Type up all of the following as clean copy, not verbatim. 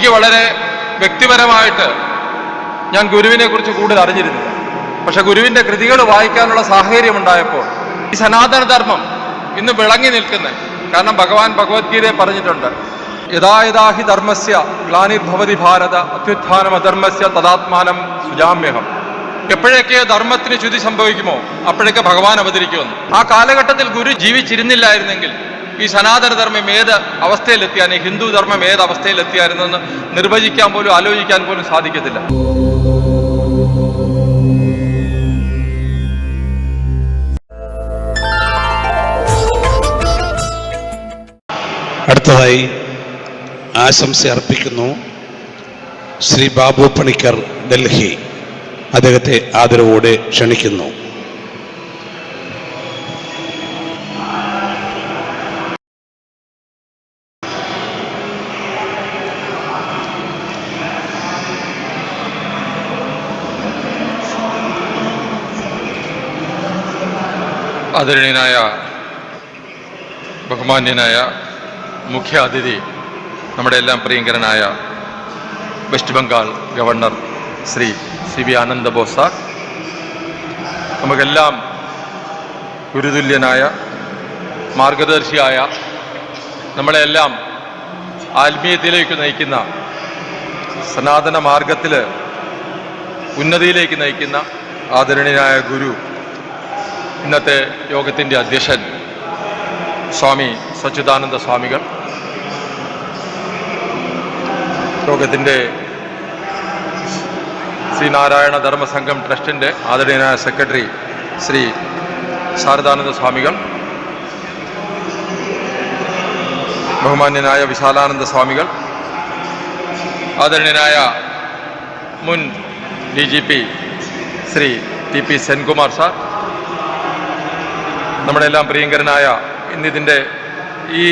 എനിക്ക് വളരെ വ്യക്തിപരമായിട്ട് ഞാൻ ഗുരുവിനെ കുറിച്ച് കൂടുതൽ അറിഞ്ഞിരുന്നില്ല. പക്ഷെ ഗുരുവിന്റെ കൃതികൾ വായിക്കാനുള്ള സാഹചര്യം ഉണ്ടായപ്പോൾ ഈ സനാതനധർമ്മം ഇന്ന് വിളങ്ങി നിൽക്കുന്നത്, കാരണം ഭഗവാൻ ഭഗവത്ഗീതയെ പറഞ്ഞിട്ടുണ്ട്, യഥാ യഥാ ഹി ധർമ്മസ്യ ഗ്ലാനിർഭവതി ഭാരത അത്യുത്ഥാനം അധർമ്മസ്യ തദാത്മാനം സുജാമ്യഹം. എപ്പോഴൊക്കെ ധർമ്മത്തിന് ച്യുതി സംഭവിക്കുമോ അപ്പോഴൊക്കെ ഭഗവാൻ അവതരിക്കുമെന്ന്. ആ കാലഘട്ടത്തിൽ ഗുരു ജീവിച്ചിരുന്നില്ലായിരുന്നെങ്കിൽ ഈ സനാതനധർമ്മം ഏത് അവസ്ഥയിലെത്തിയാൽ, ഹിന്ദു ധർമ്മം ഏത് അവസ്ഥയിലെത്തിയായിരുന്നെന്ന് നിർവചിക്കാൻ പോലും ആലോചിക്കാൻ പോലും സാധിക്കത്തില്ല. അടുത്തതായി ആശംസ അർപ്പിക്കുന്നു ശ്രീ ബാബു പണിക്കർ, ഡൽഹി. അദ്ദേഹത്തെ ആദരവോടെ ക്ഷണിക്കുന്നു. ആദരണീയനായ ബഹുമാന്യനായ മുഖ്യ അതിഥി, നമ്മുടെ എല്ലാം പ്രിയങ്കരനായ west Bengal governor Shri CB ആനന്ദ ബോസ് സാർ, നമുക്കെല്ലാം ഗുരുതുല്യനായ മാർഗദർശിയായ, നമ്മളെല്ലാം ആത്മീയതയിലേക്ക് നയിക്കുന്ന, സനാതന മാർഗത്തിൽ ഉന്നതിയിലേക്ക് നയിക്കുന്ന ആദരണീയനായ ഗുരു, ഇന്നത്തെ യോഗത്തിൻ്റെ അധ്യക്ഷൻ സ്വാമി സച്ചിദാനന്ദ സ്വാമികൾ, യോഗത്തിൻ്റെ ശ്രീനാരായണ ധർമ്മസംഘം ട്രസ്റ്റിൻ്റെ ആദരണീയനായ സെക്രട്ടറി ശ്രീ ശാരദാനന്ദ സ്വാമികൾ, ബഹുമാന്യനായ വിശാലാനന്ദ സ്വാമികൾ, ആദരണീയനായ മുൻ DGP Shri TP Senkumar sir, നമ്മുടെ എല്ലാം പ്രിയങ്കരനായ ഇന്നിതിൻ്റെ ഈ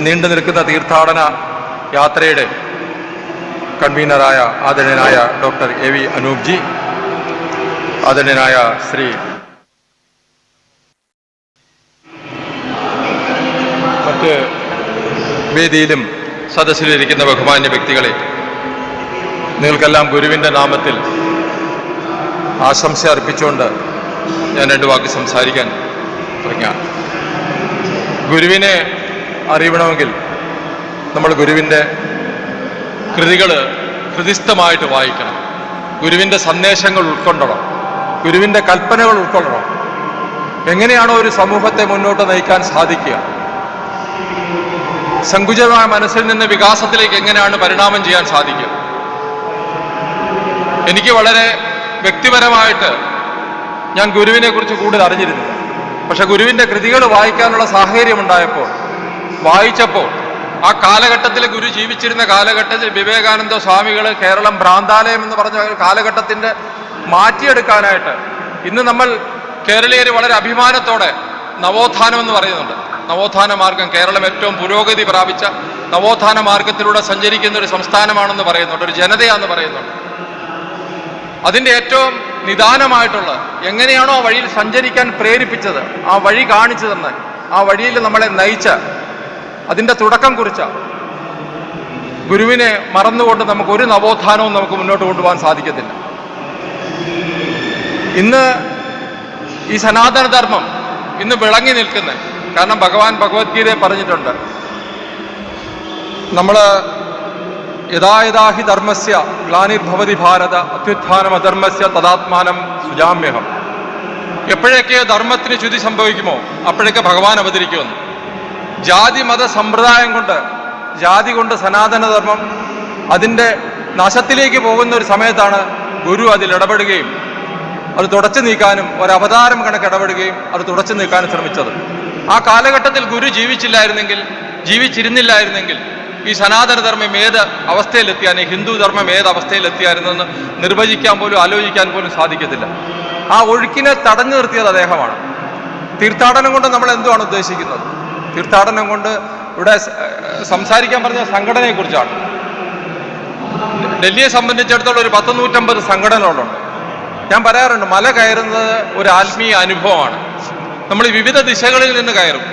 നീണ്ടു നിൽക്കുന്ന തീർത്ഥാടന യാത്രയുടെ കൺവീനറായ ആദരണീയനായ ഡോക്ടർ AV അനൂപ് ജി, ആദരണീയനായ ശ്രീ മറ്റ് വേദിയിലും സദസ്സിലിരിക്കുന്ന ബഹുമാന്യ വ്യക്തികളെ, നിങ്ങൾക്കെല്ലാം ഗുരുവിൻ്റെ നാമത്തിൽ ആശംസ അർപ്പിച്ചുകൊണ്ട് ഞാൻ 2 വാക്ക് സംസാരിക്കാൻ തുടങ്ങാം. ഗുരുവിനെ അറിയണമെങ്കിൽ നമ്മൾ ഗുരുവിൻ്റെ കൃതികൾ ഹൃദിസ്ഥമായിട്ട് വായിക്കണം, ഗുരുവിൻ്റെ സന്ദേശങ്ങൾ ഉൾക്കൊള്ളണം, ഗുരുവിൻ്റെ കൽപ്പനകൾ ഉൾക്കൊള്ളണം. എങ്ങനെയാണോ ഒരു സമൂഹത്തെ മുന്നോട്ട് നയിക്കാൻ സാധിക്കുക, സങ്കുചിതമായ മനസ്സിൽ നിന്ന് വികാസത്തിലേക്ക് എങ്ങനെയാണ് പരിണാമം ചെയ്യാൻ സാധിക്കുക. എനിക്ക് വളരെ വ്യക്തിപരമായിട്ട് ഞാൻ ഗുരുവിനെ കുറിച്ച് കൂടുതൽ അറിഞ്ഞിരുന്നില്ല. പക്ഷെ ഗുരുവിൻ്റെ കൃതികൾ വായിക്കാനുള്ള സാഹചര്യം ഉണ്ടായപ്പോൾ, വായിച്ചപ്പോൾ, ആ കാലഘട്ടത്തിൽ ഗുരു ജീവിച്ചിരുന്ന കാലഘട്ടത്തിൽ വിവേകാനന്ദ സ്വാമികൾ കേരളം ഭ്രാന്താലയം എന്ന് പറഞ്ഞ കാലഘട്ടത്തിൻ്റെ മാറ്റിയെടുക്കാനായിട്ട് ഇന്ന് നമ്മൾ കേരളീയർ വളരെ അഭിമാനത്തോടെ നവോത്ഥാനം എന്ന് പറയുന്നുണ്ട്. നവോത്ഥാന മാർഗം, കേരളം ഏറ്റവും പുരോഗതി പ്രാപിച്ച നവോത്ഥാന മാർഗത്തിലൂടെ സഞ്ചരിക്കുന്ന ഒരു സംസ്ഥാനമാണെന്ന് പറയുന്നുണ്ട്, ഒരു ജനതയാണെന്ന് പറയുന്നുണ്ട്. അതിൻ്റെ ഏറ്റവും നിദാനമായിട്ടുള്ള, എങ്ങനെയാണോ ആ വഴിയിൽ സഞ്ചരിക്കാൻ പ്രേരിപ്പിച്ചത്, ആ വഴി കാണിച്ചു തന്നെ, ആ വഴിയിൽ നമ്മളെ നയിച്ച, അതിൻ്റെ തുടക്കം കുറിച്ച ഗുരുവിനെ മറന്നുകൊണ്ട് നമുക്കൊരു നവോത്ഥാനവും നമുക്ക് മുന്നോട്ട് കൊണ്ടുപോകാൻ സാധിക്കത്തില്ല. ഇന്ന് ഈ സനാതനധർമ്മം ഇന്ന് വിളങ്ങി നിൽക്കുന്നത്, കാരണം ഭഗവാൻ ഭഗവത്ഗീതയെ പറഞ്ഞിട്ടുണ്ട്, നമ്മൾ യഥാ യഥാ ഹി ധർമ്മസ്യ ഗ്ലാനിർഭവതി ഭാരത അത്യുത്ഥാനം അധർമ്മസ്യ തദാത്മാനം സുജാമ്യഹം. എപ്പോഴൊക്കെ ധർമ്മത്തിന് ച്യുതി സംഭവിക്കുമോ അപ്പോഴൊക്കെ ഭഗവാൻ അവതരിക്കുമെന്ന്. ജാതി മത സമ്പ്രദായം കൊണ്ട്, ജാതി കൊണ്ട് സനാതനധർമ്മം അതിൻ്റെ നാശത്തിലേക്ക് പോകുന്ന ഒരു സമയത്താണ് ഗുരു അതിൽ ഇടപെടുകയും അത് തുടച്ചു നീക്കാനും ഒരവതാരം കണക്ക് ഇടപെടുകയും അത് തുടച്ചു നീക്കാനും ശ്രമിച്ചത്. ആ കാലഘട്ടത്തിൽ ഗുരു ജീവിച്ചിരുന്നില്ലായിരുന്നെങ്കിൽ ഈ സനാതനധർമ്മം ഏത് അവസ്ഥയിലെത്തിയാൽ, ഹിന്ദു ധർമ്മം ഏത് അവസ്ഥയിലെത്തിയായിരുന്നെന്ന് നിർവചിക്കാൻ പോലും ആലോചിക്കാൻ പോലും സാധിക്കത്തില്ല. ആ ഒഴുക്കിനെ തടഞ്ഞു നിർത്തിയത് അദ്ദേഹമാണ്. തീർത്ഥാടനം കൊണ്ട് നമ്മൾ എന്തുവാണ് ഉദ്ദേശിക്കുന്നത്? തീർത്ഥാടനം കൊണ്ട് ഇവിടെ സംസാരിക്കാൻ പറഞ്ഞ സംഘടനയെക്കുറിച്ചാണ്. ഡൽഹിയെ സംബന്ധിച്ചിടത്തോളം ഒരു 150 സംഘടനകളുണ്ട്. ഞാൻ പറയാറുണ്ട്, മല കയറുന്നത് ഒരു ആത്മീയ അനുഭവമാണ്. നമ്മൾ വിവിധ ദിശകളിൽ നിന്ന് കയറും,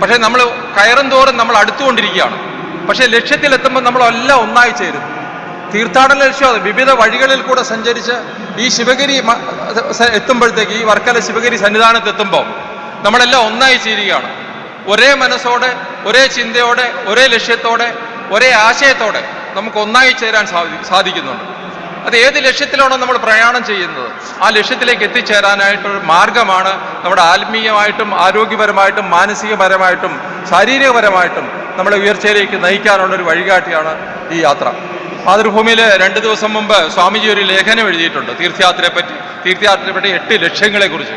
പക്ഷേ നമ്മൾ കയറും തോറും നമ്മൾ അടുത്തുകൊണ്ടിരിക്കുകയാണ്. പക്ഷേ ലക്ഷ്യത്തിലെത്തുമ്പോൾ നമ്മളെല്ലാം ഒന്നായി ചേരും. തീർത്ഥാടന ലക്ഷ്യം വിവിധ വഴികളിൽ കൂടെ സഞ്ചരിച്ച് ഈ ശിവഗിരി എത്തുമ്പോഴത്തേക്ക്, ഈ വർക്കല ശിവഗിരി സന്നിധാനത്ത് എത്തുമ്പോൾ നമ്മളെല്ലാം ഒന്നായി ചേരുകയാണ്. ഒരേ മനസ്സോടെ, ഒരേ ചിന്തയോടെ, ഒരേ ലക്ഷ്യത്തോടെ, ഒരേ ആശയത്തോടെ നമുക്ക് ഒന്നായി ചേരാൻ സാധിക്കുന്നുണ്ട്. അത് ഏത് ലക്ഷ്യത്തിലാണോ നമ്മൾ പ്രയാണം ചെയ്യുന്നത്, ആ ലക്ഷ്യത്തിലേക്ക് എത്തിച്ചേരാനായിട്ടൊരു മാർഗമാണ് നമ്മുടെ ആത്മീയമായിട്ടും ആരോഗ്യപരമായിട്ടും മാനസികപരമായിട്ടും ശാരീരികപരമായിട്ടും നമ്മളെ ഉയർച്ചയിലേക്ക് നയിക്കാനുള്ളൊരു വഴികാട്ടിയാണ് ഈ യാത്ര. മാതൃഭൂമിയിൽ 2 ദിവസം മുമ്പ് സ്വാമിജി ഒരു ലേഖനം എഴുതിയിട്ടുണ്ട് തീർത്ഥയാത്രയെപ്പറ്റി 8 ലക്ഷ്യങ്ങളെക്കുറിച്ച്.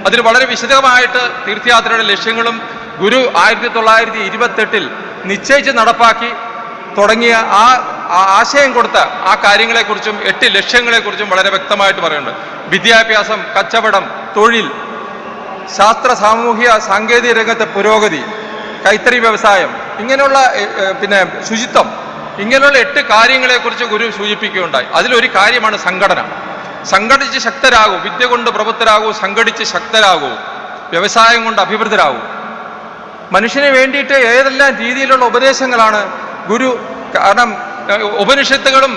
അതിൽ വളരെ വിശദമായിട്ട് തീർത്ഥയാത്രയുടെ ലക്ഷ്യങ്ങളും ഗുരു 1928 നിശ്ചയിച്ച് നടപ്പാക്കി തുടങ്ങിയ ആ ആശയം കൊടുത്ത ആ കാര്യങ്ങളെക്കുറിച്ചും 8 ലക്ഷ്യങ്ങളെക്കുറിച്ചും വളരെ വ്യക്തമായിട്ട് പറയുന്നുണ്ട്. വിദ്യാഭ്യാസം, കച്ചവടം, തൊഴിൽ, ശാസ്ത്ര സാമൂഹിക സാങ്കേതിക രംഗത്തെ പുരോഗതി, കൈത്തറി വ്യവസായം, ഇങ്ങനെയുള്ള ശുചിത്വം, ഇങ്ങനെയുള്ള 8 കാര്യങ്ങളെക്കുറിച്ച് ഗുരു സൂചിപ്പിക്കുകയുണ്ടായി. അതിലൊരു കാര്യമാണ് സംഘടന. സംഘടിച്ച് ശക്തരാകൂ, വിദ്യ കൊണ്ട് പ്രബുദ്ധരാകൂ, സംഘടിച്ച് ശക്തരാകൂ, വ്യവസായം കൊണ്ട് അഭിവൃദ്ധരാകൂ. മനുഷ്യന് വേണ്ടിയിട്ട് ഏതെല്ലാം രീതിയിലുള്ള ഉപദേശങ്ങളാണ് ഗുരു, കാരണം ഉപനിഷത്തുകളും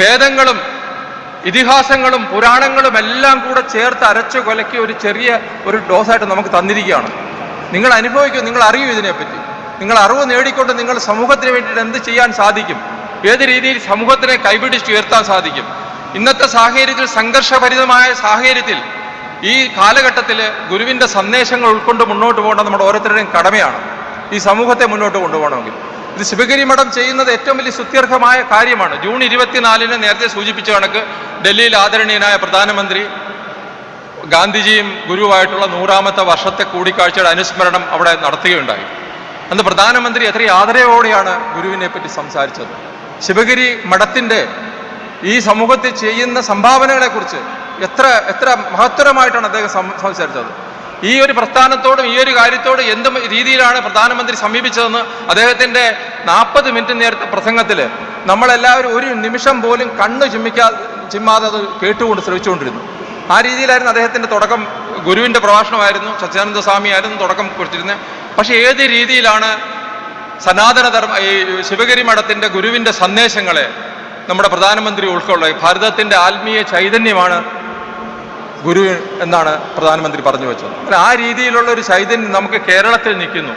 വേദങ്ങളും ഇതിഹാസങ്ങളും പുരാണങ്ങളും എല്ലാം കൂടെ ചേർത്ത് അരച്ചു കൊലക്കി ഒരു ചെറിയ ഡോസായിട്ട് നമുക്ക് തന്നിരിക്കുകയാണ്. നിങ്ങൾ അനുഭവിക്കൂ, നിങ്ങൾ അറിയൂ ഇതിനെപ്പറ്റി. നിങ്ങൾ അറിവ് നേടിക്കൊണ്ട് നിങ്ങൾ സമൂഹത്തിന് വേണ്ടിയിട്ട് എന്ത് ചെയ്യാൻ സാധിക്കും, ഏത് രീതിയിൽ സമൂഹത്തിനെ കൈപിടിച്ചുയർത്താൻ സാധിക്കും. ഇന്നത്തെ സാഹചര്യത്തിൽ, സംഘർഷഭരിതമായ സാഹചര്യത്തിൽ, ഈ കാലഘട്ടത്തിൽ ഗുരുവിൻ്റെ സന്ദേശങ്ങൾ ഉൾക്കൊണ്ട് മുന്നോട്ട് പോകേണ്ട നമ്മുടെ ഓരോരുത്തരുടെയും കടമയാണ് ഈ സമൂഹത്തെ മുന്നോട്ട് കൊണ്ടുപോകണമെങ്കിൽ. ഇത് ശിവഗിരി മഠം ചെയ്യുന്നത് ഏറ്റവും വലിയ സ്തുത്യർഹമായ കാര്യമാണ്. ജൂൺ 24-ന് നേരത്തെ സൂചിപ്പിച്ച കണക്ക് ഡൽഹിയിൽ ആദരണീയനായ പ്രധാനമന്ത്രി ഗാന്ധിജിയും ഗുരുവായിട്ടുള്ള 100ാമത്തെ വർഷത്തെ കൂടിക്കാഴ്ചയുടെ അനുസ്മരണം അവിടെ നടത്തുകയുണ്ടായി. അന്ന് പ്രധാനമന്ത്രി എത്ര ആദരവോടെയാണ് ഗുരുവിനെ പറ്റി സംസാരിച്ചത്. ശിവഗിരി മഠത്തിൻ്റെ ഈ സമൂഹത്തിൽ ചെയ്യുന്ന സംഭാവനകളെക്കുറിച്ച് എത്ര മഹത്തരമായിട്ടാണ് അദ്ദേഹം സംസാരിച്ചത്. ഈ ഒരു പ്രസ്ഥാനത്തോടും ഈ ഒരു കാര്യത്തോടും എന്ത് രീതിയിലാണ് പ്രധാനമന്ത്രി സമീപിച്ചതെന്ന് അദ്ദേഹത്തിൻ്റെ 40 മിനിറ്റ് നേരത്തെ പ്രസംഗത്തിൽ നമ്മളെല്ലാവരും ഒരു നിമിഷം പോലും കണ്ണ് ചിമ്മാതെ അത് കേട്ടുകൊണ്ട് ശ്രമിച്ചുകൊണ്ടിരുന്നു. ആ രീതിയിലായിരുന്നു അദ്ദേഹത്തിൻ്റെ തുടക്കം. ഗുരുവിൻ്റെ പ്രഭാഷണമായിരുന്നു, സച്ചിദാനന്ദ സ്വാമിയായിരുന്നു തുടക്കം കുറിച്ചിരുന്നത്. പക്ഷേ ഏത് രീതിയിലാണ് സനാതനധർമ്മ ഈ ശിവഗിരി മഠത്തിൻ്റെ ഗുരുവിൻ്റെ സന്ദേശങ്ങളെ നമ്മുടെ പ്രധാനമന്ത്രി ഉൾക്കൊള്ളുക. ഭാരതത്തിൻ്റെ ആത്മീയ ചൈതന്യമാണ് ഗുരു എന്നാണ് പ്രധാനമന്ത്രി പറഞ്ഞു വെച്ചത്. അല്ല, ആ രീതിയിലുള്ള ഒരു ചൈതന്യം നമുക്ക് കേരളത്തിൽ നിൽക്കുന്നു.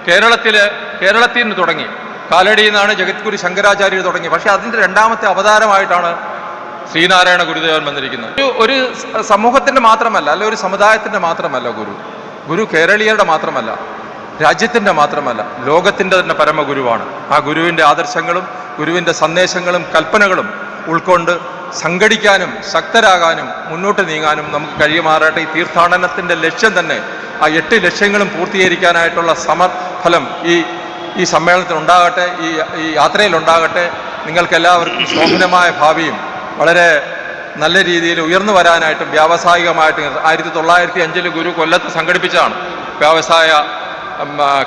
കേരളത്തിൽ നിന്ന് തുടങ്ങി, കാലടിയിൽ നിന്നാണ് ജഗദ്ഗുരു ശങ്കരാചാര്യർ തുടങ്ങി. പക്ഷേ അതിൻ്റെ 2ാമത്തെ അവതാരമായിട്ടാണ് ശ്രീനാരായണ ഗുരുദേവൻ വന്നിരിക്കുന്നത്. ഒരു സമൂഹത്തിൻ്റെ മാത്രമല്ല, അല്ല ഒരു സമുദായത്തിൻ്റെ മാത്രമല്ല ഗുരു കേരളീയരുടെ മാത്രമല്ല, രാജ്യത്തിൻ്റെ മാത്രമല്ല, ലോകത്തിൻ്റെ തന്നെ പരമഗുരുവാണ്. ആ ഗുരുവിൻ്റെ ആദർശങ്ങളും ഗുരുവിൻ്റെ സന്ദേശങ്ങളും കൽപ്പനകളും ഉൾക്കൊണ്ട് സംഘടിക്കാനും ശക്തരാകാനും മുന്നോട്ട് നീങ്ങാനും നമുക്ക് കഴിയുമാറാട്ടെ. ഈ തീർത്ഥാടനത്തിൻ്റെ ലക്ഷ്യം തന്നെ, ആ 8 ലക്ഷ്യങ്ങളും പൂർത്തീകരിക്കാനായിട്ടുള്ള സമഫലം ഈ സമ്മേളനത്തിനുണ്ടാകട്ടെ, ഈ യാത്രയിലുണ്ടാകട്ടെ. നിങ്ങൾക്കെല്ലാവർക്കും ശോഭനമായ ഭാവിയും വളരെ നല്ല രീതിയിൽ ഉയർന്നു വരാനായിട്ടും വ്യാവസായികമായിട്ടും 1905 ഗുരു കൊല്ലത്ത് സംഘടിപ്പിച്ചതാണ്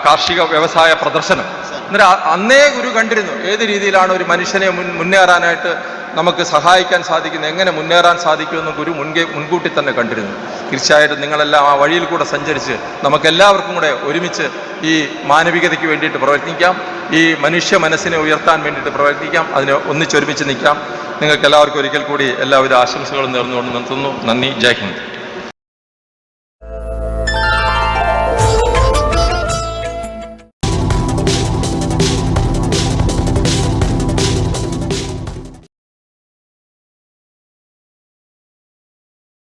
കാർഷിക വ്യവസായ പ്രദർശനം. എന്നിട്ട് അന്നേ ഗുരു കണ്ടിരുന്നു ഏത് രീതിയിലാണ് ഒരു മനുഷ്യനെ മുന്നേറാനായിട്ട് നമുക്ക് സഹായിക്കാൻ സാധിക്കുന്നത്, എങ്ങനെ മുന്നേറാൻ സാധിക്കുമെന്ന് ഗുരു മുൻകൂട്ടി തന്നെ കണ്ടിരുന്നു. തീർച്ചയായിട്ടും നിങ്ങളെല്ലാം ആ വഴിയിൽ കൂടെ സഞ്ചരിച്ച് നമുക്കെല്ലാവർക്കും കൂടെ ഒരുമിച്ച് ഈ മാനവികതയ്ക്ക് വേണ്ടിയിട്ട് പ്രവർത്തിക്കാം, ഈ മനുഷ്യ മനസ്സിനെ ഉയർത്താൻ വേണ്ടിയിട്ട് പ്രവർത്തിക്കാം, അതിന് ഒന്നിച്ചൊരുമിച്ച് നിൽക്കാം. നിങ്ങൾക്ക് എല്ലാവർക്കും ഒരിക്കൽ കൂടി എല്ലാവിധ ആശംസകളും നേർന്നുകൊണ്ട് നിർത്തുന്നു. നന്ദി. ജയ് ഹിന്ദ്.